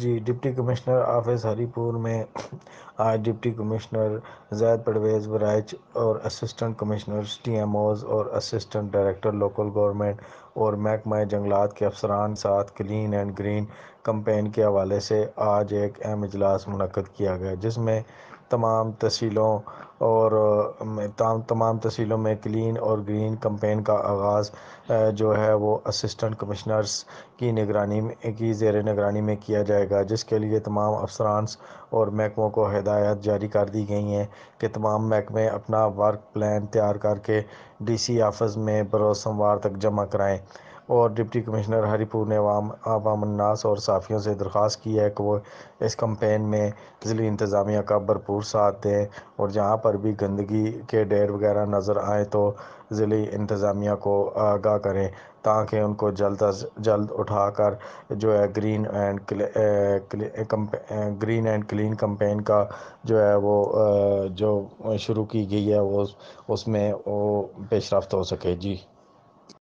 جی، deputy commissioner office Haripur میں آج deputy commissioner Zaid Parvez Baraich اور assistant commissioners T M Os اور اسسٹنٹ ڈائریکٹر لوکل گورنمنٹ اور محکمہ جنگلات کے افسران ساتھ کلین اینڈ گرین کمپین کے حوالے سے آج ایک اہم اجلاس منعقد کیا گیا، جس میں تمام تحصیلوں میں کلین اور گرین کمپین کا آغاز جو ہے وہ اسسٹنٹ کمشنرز کی زیر نگرانی میں کیا جائے گا، جس کے لیے تمام افسران اور محکموں کو ہدایات جاری کر دی گئی ہیں کہ تمام محکمے اپنا ورک پلان تیار کر کے ڈی سی آفس میں بروز سوموار تک جمع کرائیں۔ اور ڈپٹی کمشنر ہری پور نے عوام الناس اور صحافیوں سے درخواست کی ہے کہ وہ اس کمپین میں ضلعی انتظامیہ کا بھرپور ساتھ دیں اور جہاں پر بھی گندگی کے ڈھیر وغیرہ نظر آئیں تو ضلعی انتظامیہ کو آگاہ کریں تاکہ ان کو جلد از جلد اٹھا کر جو ہے گرین اینڈ کلین کمپین کا جو ہے وہ جو شروع کی گئی ہے وہ اس میں وہ پیش رفت ہو سکے۔ جی